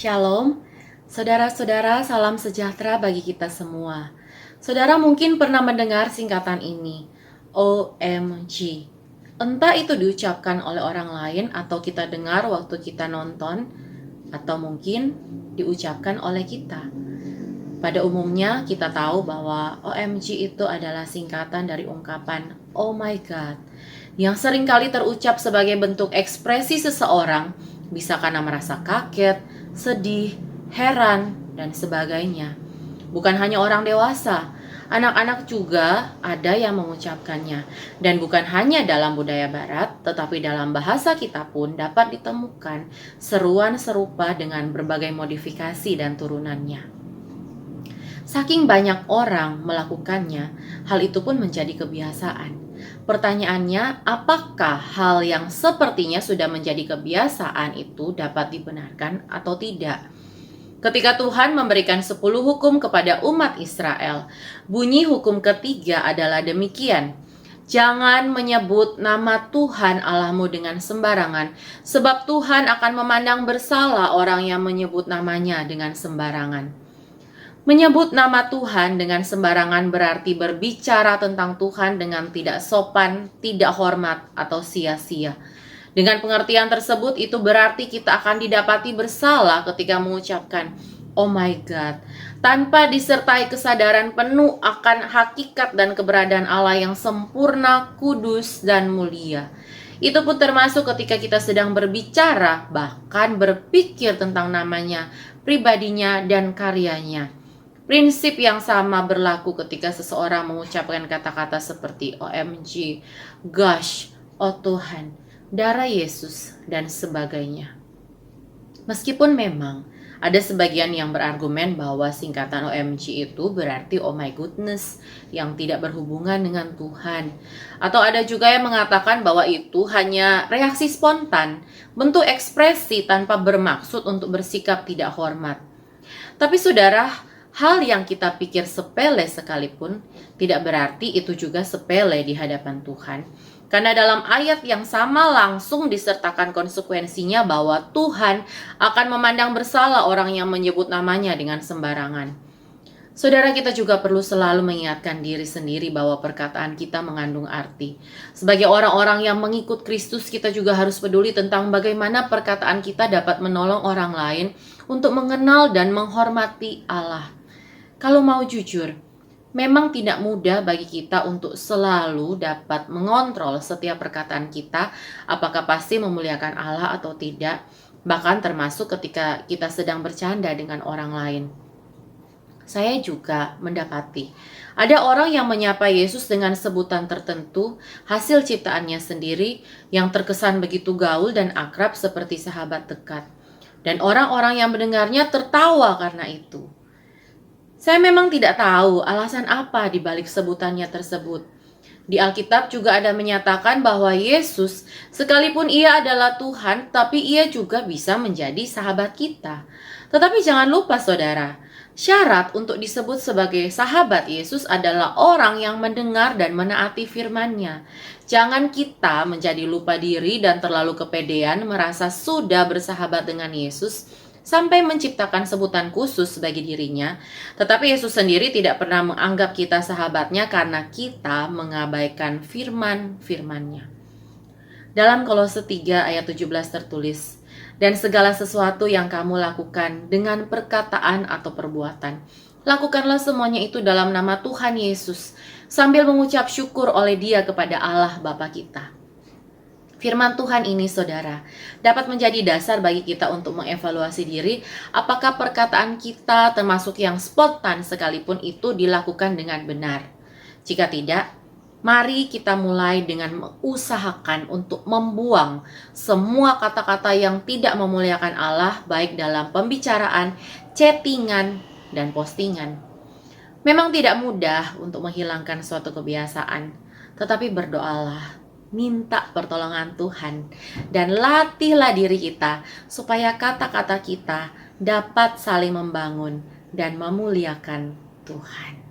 Shalom, saudara-saudara, salam sejahtera bagi kita semua. Saudara mungkin pernah mendengar singkatan ini, OMG. Entah itu diucapkan oleh orang lain atau kita dengar waktu kita nonton, atau mungkin diucapkan oleh kita. Pada umumnya kita tahu bahwa OMG itu adalah singkatan dari ungkapan Oh my God, yang seringkali terucap sebagai bentuk ekspresi seseorang, bisa karena merasa kaget, sedih, heran, dan sebagainya. Bukan hanya orang dewasa, anak-anak juga ada yang mengucapkannya. Dan bukan hanya dalam budaya barat, tetapi dalam bahasa kita pun dapat ditemukan seruan serupa dengan berbagai modifikasi dan turunannya. Saking banyak orang melakukannya, hal itu pun menjadi kebiasaan. Pertanyaannya, apakah hal yang sepertinya sudah menjadi kebiasaan itu dapat dibenarkan atau tidak? Ketika Tuhan memberikan 10 hukum kepada umat Israel, bunyi hukum ketiga adalah demikian. Jangan menyebut nama Tuhan Allahmu dengan sembarangan, sebab Tuhan akan memandang bersalah orang yang menyebut namanya dengan sembarangan. Menyebut nama Tuhan dengan sembarangan berarti berbicara tentang Tuhan dengan tidak sopan, tidak hormat, atau sia-sia. Dengan pengertian tersebut, itu berarti kita akan didapati bersalah ketika mengucapkan Oh my God, tanpa disertai kesadaran penuh akan hakikat dan keberadaan Allah yang sempurna, kudus, dan mulia. Itu pun termasuk ketika kita sedang berbicara, bahkan berpikir tentang namanya, pribadinya, dan karyanya. Prinsip yang sama berlaku ketika seseorang mengucapkan kata-kata seperti OMG, Gosh, oh Tuhan, darah Yesus, dan sebagainya. Meskipun memang ada sebagian yang berargumen bahwa singkatan OMG itu berarti oh my goodness, yang tidak berhubungan dengan Tuhan. Atau ada juga yang mengatakan bahwa itu hanya reaksi spontan, bentuk ekspresi tanpa bermaksud untuk bersikap tidak hormat. Tapi saudara, hal yang kita pikir sepele sekalipun tidak berarti itu juga sepele di hadapan Tuhan. Karena dalam ayat yang sama langsung disertakan konsekuensinya bahwa Tuhan akan memandang bersalah orang yang menyebut namanya dengan sembarangan. Saudara, kita juga perlu selalu mengingatkan diri sendiri bahwa perkataan kita mengandung arti. Sebagai orang-orang yang mengikut Kristus, kita juga harus peduli tentang bagaimana perkataan kita dapat menolong orang lain untuk mengenal dan menghormati Allah. Kalau mau jujur, memang tidak mudah bagi kita untuk selalu dapat mengontrol setiap perkataan kita, apakah pasti memuliakan Allah atau tidak, bahkan termasuk ketika kita sedang bercanda dengan orang lain. Saya juga mendapati ada orang yang menyapa Yesus dengan sebutan tertentu, hasil ciptaannya sendiri, yang terkesan begitu gaul dan akrab seperti sahabat dekat. Dan orang-orang yang mendengarnya tertawa karena itu. Saya memang tidak tahu alasan apa di balik sebutannya tersebut. Di Alkitab juga ada menyatakan bahwa Yesus, sekalipun ia adalah Tuhan, tapi ia juga bisa menjadi sahabat kita. Tetapi jangan lupa saudara, syarat untuk disebut sebagai sahabat Yesus adalah orang yang mendengar dan menaati firman-Nya. Jangan kita menjadi lupa diri dan terlalu kepedean merasa sudah bersahabat dengan Yesus, sampai menciptakan sebutan khusus bagi dirinya. Tetapi Yesus sendiri tidak pernah menganggap kita sahabatnya karena kita mengabaikan firman-firman-Nya. Dalam Kolose 3 ayat 17 tertulis, dan segala sesuatu yang kamu lakukan dengan perkataan atau perbuatan, lakukanlah semuanya itu dalam nama Tuhan Yesus, sambil mengucap syukur oleh Dia kepada Allah Bapa kita. Firman Tuhan ini, saudara, dapat menjadi dasar bagi kita untuk mengevaluasi diri apakah perkataan kita termasuk yang spontan sekalipun itu dilakukan dengan benar. Jika tidak, mari kita mulai dengan mengusahakan untuk membuang semua kata-kata yang tidak memuliakan Allah, baik dalam pembicaraan, chattingan, dan postingan. Memang tidak mudah untuk menghilangkan suatu kebiasaan, tetapi berdoalah, minta pertolongan Tuhan, dan latihlah diri kita supaya kata-kata kita dapat saling membangun dan memuliakan Tuhan.